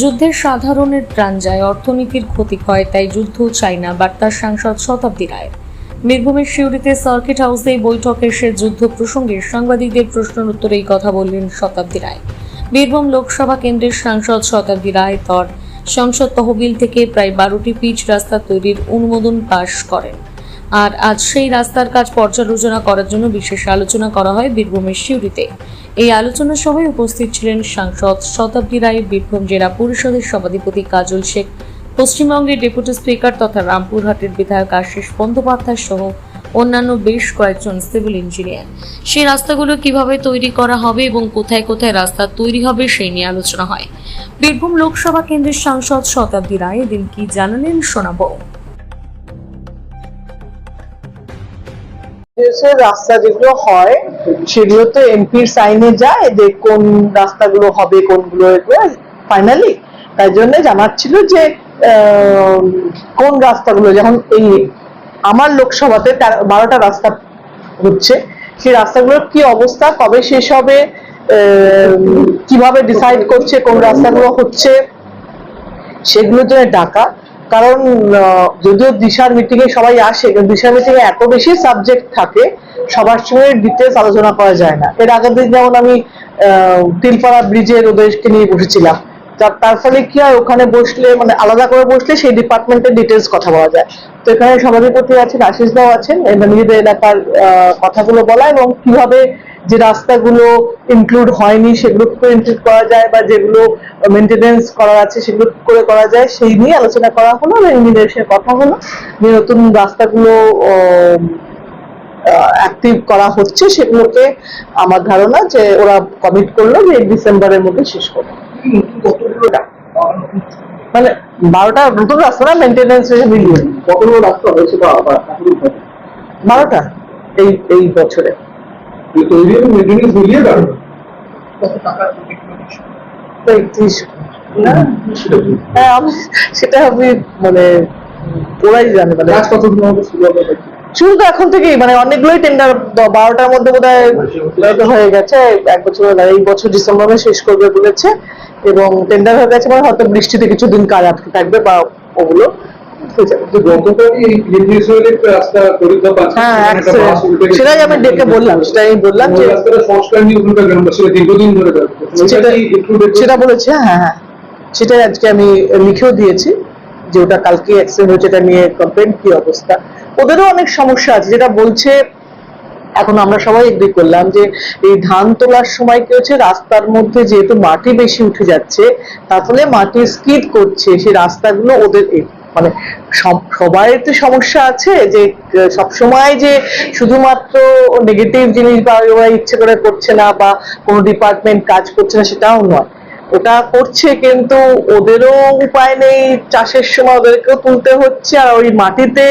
যুদ্ধে সাধারণের প্রাণ যায়, অর্থনীতির ক্ষতি হয়, তাই যুদ্ধ চাই না বার্তার সাংসদ শতাব্দী রায়। বীরভূমের সিউড়িতে সার্কিট হাউসে বৈঠকে সে যুদ্ধ প্রসঙ্গে সাংবাদিকদের প্রশ্নের উত্তরে এই কথা বললেন শতাব্দী রায়। বীরভূম লোকসভা কেন্দ্রের সাংসদ শতাব্দী রায় তার সংসদ তহবিল থেকে প্রায় 12টি পিচ রাস্তা তৈরির অনুমোদন পাশ করেন। আর আজ সেই রাস্তার কাজ পর্যালোচনা করার জন্য বিশেষ আলোচনা করা হয় বীরভূমের সিউড়িতে। এই আলোচনা সভায় উপস্থিত ছিলেন সাংসদ শতাব্দী রায়, বীরভূম জেলা পরিষদের সভাধিপতি কাজল শেখ, পশ্চিমবঙ্গের ডেপুটি স্পিকার তথা রামপুরহাটের বিধায়ক আশিস বন্দ্যোপাধ্যায় সহ অন্যান্য বেশ কয়েকজন সিভিল ইঞ্জিনিয়ার। সেই রাস্তাগুলো কিভাবে তৈরি করা হবে এবং কোথায় কোথায় রাস্তা তৈরি হবে সেই নিয়ে আলোচনা হয়। বীরভূম লোকসভা কেন্দ্রের সাংসদ শতাব্দী রায় এদিন কি জানালেন শোনাবো। রাস্তা যেগুলো হয় সেগুলো তো এমপির সাইনে যায় যে কোন রাস্তাগুলো হবে কোনগুলো ফাইনালি। তাই জন্য জানার ছিল যে কোন রাস্তাগুলো, যেমন এই আমার লোকসভাতে 12টা রাস্তা হচ্ছে, সেই রাস্তাগুলোর কি অবস্থা, কবে শেষ হবে, কিভাবে ডিসাইড করছে কোন রাস্তাগুলো হচ্ছে, সেগুলোর জন্য ডাকা। কারণ যদিও দিশার মিটিং এ সবাই আসে, দিশার মিটিং এ এত বেশি সাবজেক্ট থাকে সবার সঙ্গে ডিটেলস আলোচনা করা যায় না। এর আগের দিন যেমন আমি তিলপাড়া ব্রিজের ওদেরকে নিয়ে বসেছিলাম, তার ফলে কি হয়, ওখানে বসলে মানে আলাদা করে বসলে সেই ডিপার্টমেন্টের ডিটেলস কথা বলা যায়। তো এখানে সভাধিপতি আছেন, আশিস দাও আছেন, নিজেদের এলাকার কথাগুলো বলা এবং কিভাবে যে রাস্তাগুলো ইনক্লুড হয়নি সেগুলো কি করে ইনক্লুড করা যায়, বা যেগুলো মেনটেনেন্স করা আছে সেগুলো কি করে করা যায় সেই নিয়ে আলোচনা করা হলো। ইঞ্জিনিয়ারের কথা হলো যে নতুন রাস্তাগুলো অ্যাক্টিভ করা হচ্ছে, সেগুলোকে আমার ধারণা যে ওরা কমিট করলো যে ডিসেম্বরের মধ্যে শেষ করবে। মানে 12টা নতুন রাস্তা না, মেনটেনেন্স মিলিয়ে কতগুলো রাস্তা হয়েছে বা 12টা এই বছরে তৈরি এবং মেনটেনেন্স মিলিয়ে 12টা। হ্যাঁ, সেটা আমি মানে ওরাই জানে, মানে শুরু তো এখন থেকেই, মানে অনেকগুলোই টেন্ডার 12টার মধ্যে বোধহয় হয়ে গেছে। এক বছর এই বছর ডিসেম্বরে শেষ করবে বলেছে এবং টেন্ডার হয়ে গেছে, মানে হয়তো বৃষ্টিতে কিছুদিন কাজ আটকে থাকবে বা ওগুলো সেটাই আমি ডেকে বললাম, সেটাই আমি বললাম যে সেটা বলেছে। হ্যাঁ হ্যাঁ, সেটাই আজকে আমি লিখেও দিয়েছি যে ওটা কালকে অ্যাক্সিডেন্ট হয়েছে, এটা নিয়ে কমপ্লেন কি অবস্থা। ওদেরও অনেক সমস্যা আছে, যেটা বলছে এখন আমরা সবাই এগ্রি করলাম যে এই ধান তোলার সময় কি হচ্ছে, রাস্তার মধ্যে যেহেতু মাটি বেশি উঠে যাচ্ছে তার ফলে মাটি স্কিড করছে, সেই রাস্তাগুলো ওদের মানে সবাই তো সমস্যা আছে যে সবসময় যে শুধুমাত্র নেগেটিভ জিনিস বা ওরা ইচ্ছে করে করছে না বা কোনো ডিপার্টমেন্ট কাজ করছে না সেটাও নয়, ওটা করছে কিন্তু ওদেরও উপায় নেই। চাষের সময় ওদেরকেও তুলতে হচ্ছে, আর ওই মাটিতে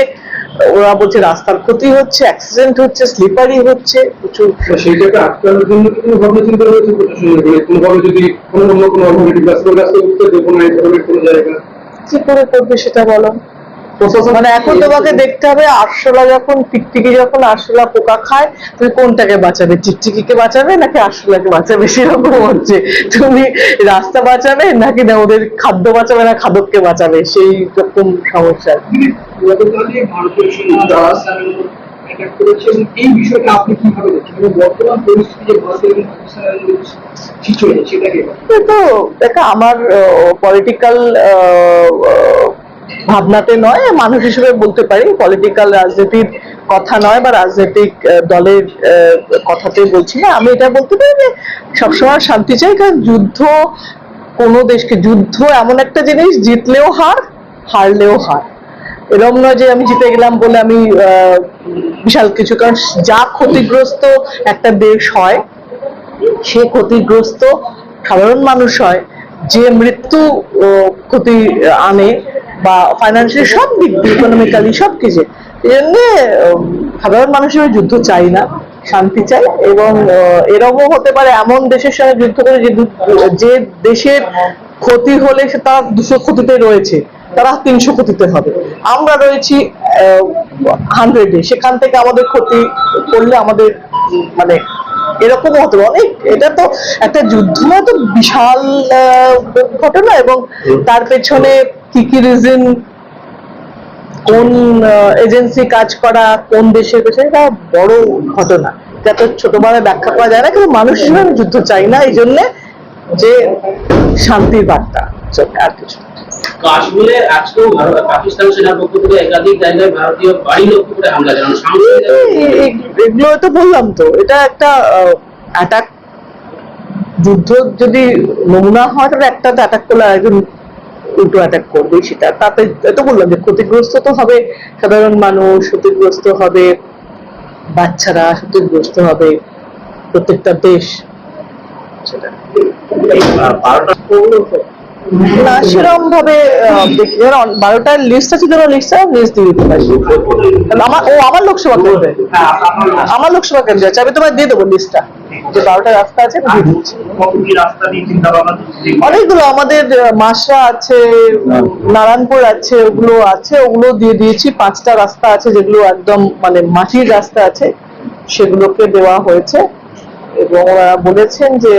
ওরা বলছে রাস্তার ক্ষতি হচ্ছে, অ্যাক্সিডেন্ট হচ্ছে, স্লিপারি হচ্ছে প্রচুর। সেইটাকে আটকানোর জন্য কি কোনো ভাবনা চিন্তা রয়েছে কোনোভাবে, যদি কোনো অন্য কোনো অর্থনৈতিক রাস্তা উঠতে দেবো না এই ধরনের কোনো জায়গা কি করে করবে সেটা বলো। মানে এখন তোমাকে দেখতে হবে আরশোলা যখন টিকটিকি যখন আরশোলা পোকা খায় তুমি কোনটাকে বাঁচাবে, টিকটিকিকে বাঁচাবে নাকি আরশোলাকে বাঁচাবে, সেরকম হচ্ছে। তুমি রাস্তা বাঁচাবে নাকি না ওদের খাদ্য বাঁচাবে না খাদককে বাঁচাবে, সেই রকম সমস্যা। এই বিষয়টা আপনি কিভাবে দেখছেন বর্তমান পরিস্থিতি, তো দেখো আমার পলিটিক্যাল ভাবনাতে নয়, মানুষ হিসেবে বলতে পারি, পলিটিক্যাল রাজনীতির কথা নয় বা রাজনৈতিক দলের কথাতে বলছি না। আমি এটা বলতে পারি যে সবসময় শান্তি চাই, কারণ যুদ্ধ কোনো দেশকে, যুদ্ধ এমন একটা জিনিস জিতলেও হার, হারলেও হার। এরকম নয় যে আমি জিতে গেলাম বলে আমি বিশাল কিছু, কারণ যা ক্ষতিগ্রস্ত একটা দেশ হয় সে ক্ষতিগ্রস্ত সাধারণ মানুষ হয়, যে মৃত্যু ক্ষতি আনে বা ফাইন্যান্সিয়ালি সব দিক দিয়ে, ইকোনমিক্যালি সবকিছু। এই জন্য সাধারণ মানুষের যুদ্ধ চাই না, শান্তি চাই। এবং এরকমও হতে পারে এমন দেশের সঙ্গে যুদ্ধ করে যে দেশের ক্ষতি হলে সে তার 200 ক্ষতিতে রয়েছে, তারা 300 ক্ষতিতে হবে, আমরা রয়েছি 100-এ, সেখান থেকে আমাদের ক্ষতি করলে আমাদের মানে এরকমও হতে পারে অনেক। এটা তো একটা যুদ্ধ নয়, তো বিশাল ঘটনা, এবং তার পেছনে কি কি রিজন, কোন এজেন্সি কাজ করা, কোন দেশের পেছনে, এটা বড় ঘটনা। এটা তো ছোটবেলায় ব্যাখ্যা করা যায় না, কিন্তু মানুষ হিসেবে আমি যুদ্ধ চাই না, এই জন্য যে শান্তির বার্তা, আর কিছু। কাশ্মীরে আজকেও পাকিস্তান সেনার পক্ষ থেকে একাধিক জায়গায় ভারতীয় বাড়ি লক্ষ্য করে হামলা চালানো, এগুলো তো বললাম, তো এটা একটা অ্যাটাক। যুদ্ধ যদি নমুনা হয় তাহলে একটা অ্যাটাক করলে আরেকজন উল্টো অ্যাটাক করবে, সেটা তাতে তো বললাম যে ক্ষতিগ্রস্ত তো হবে সাধারণ মানুষ, ক্ষতিগ্রস্ত হবে বাচ্চারা, ক্ষতিগ্রস্ত হবে প্রত্যেকটা দেশ। সেটা না সেরকম ভাবে দেখি, 12টার লিস্ট আছে, যেন লিস্ট দিয়ে দিতে পারি। আমার লোকসভা কেন্দ্রে, আমার লোকসভা কেন্দ্রে আছে, আমি তোমায় দিয়ে দেবো লিস্টটা, যে 12টা রাস্তা আছে দিয়ে দিচ্ছি। অনেকগুলো আমাদের মাসা আছে, নারায়ণপুর আছে, ওগুলো আছে, ওগুলো দিয়ে দিয়েছি। 5টা রাস্তা আছে যেগুলো একদম মানে মাটির রাস্তা আছে, সেগুলোকে দেওয়া হয়েছে, এবং ওরা বলেছেন যে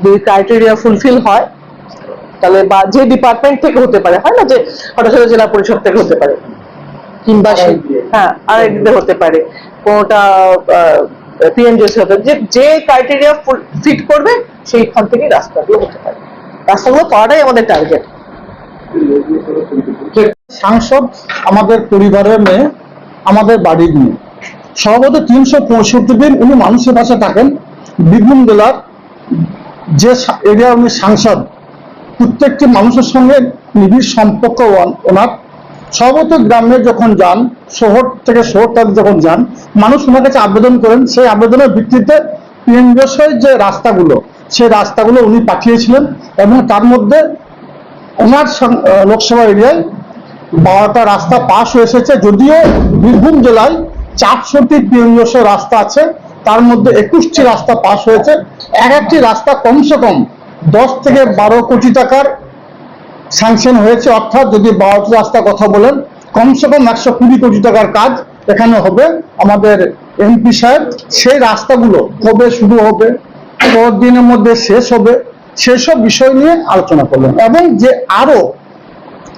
যদি ক্রাইটেরিয়া ফুলফিল হয় তাহলে, বা যে ডিপার্টমেন্ট থেকে হতে পারে, হয় না যে হঠাৎ জেলা পরিষদ থেকে হতে পারে, কিংবা হ্যাঁ আরেকদিকে হতে পারে, কোনটা পিএনজিওসি হতে পারে, যে ক্রাইটেরিয়া ফিট করবে সেইখান থেকে রাস্তাগুলো হতে পারে। রাস্তাগুলো পাওয়াটাই আমাদের টার্গেট। সাংসদ আমাদের পরিবারের মেয়ে, আমাদের বাড়ির মেয়ে, সর্বদা 365 দিন উনি মানুষের পাশে থাকেন। বীরভূম জেলার যে এরিয়া উনি সাংসদ, প্রত্যেকটি মানুষের সঙ্গে নিবিড় সম্পর্ক ওনার। সর্বত গ্রামে যখন যান, শহর থেকে শহরটাতে যখন যান, মানুষ ওনার কাছে আবেদন করেন, সেই আবেদনের ভিত্তিতে পিএনজিওসি যে রাস্তাগুলো, সেই রাস্তাগুলো উনি পাঠিয়েছিলেন, এবং তার মধ্যে ওনার লোকসভা এরিয়ায় 12টা রাস্তা পাস হয়ে এসেছে। যদিও বীরভূম জেলায় 400টি পিএনজিওসি রাস্তা আছে, তার মধ্যে 21টি রাস্তা পাস হয়েছে। একটি রাস্তা কমসে কম 10 থেকে 12 কোটি টাকার স্যাংশন হয়েছে, অর্থাৎ যদি 12টি রাস্তার কথা বলেন, কমসে কম 120 কোটি টাকার কাজ এখানে হবে। আমাদের এমপি সাহেব সেই রাস্তাগুলো কবে শুরু হবে, কতদিনের মধ্যে শেষ হবে, সেসব বিষয় নিয়ে আলোচনা করলেন। এবং যে আরো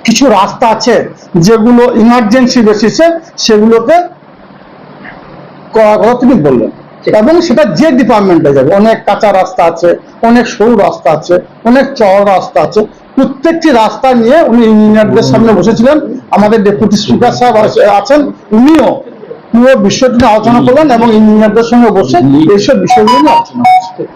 কিছু রাস্তা আছে যেগুলো ইমার্জেন্সি বেসিসে, সেগুলোকে করার কথা তিনি বললেন। এবং সেটা যে ডিপার্টমেন্টে যাবে, অনেক কাঁচা রাস্তা আছে, অনেক সরু রাস্তা আছে, অনেক চওড়া রাস্তা আছে, প্রত্যেকটি রাস্তা নিয়ে উনি ইঞ্জিনিয়ারদের সামনে বসেছিলেন। আমাদের ডেপুটি স্পিকার সাহেব আছেন, উনিও পুরো বিষয়টি নিয়ে আলোচনা করলেন, এবং ইঞ্জিনিয়ারদের সঙ্গে বসে এইসব বিষয়গুলো নিয়ে আলোচনা করছেন।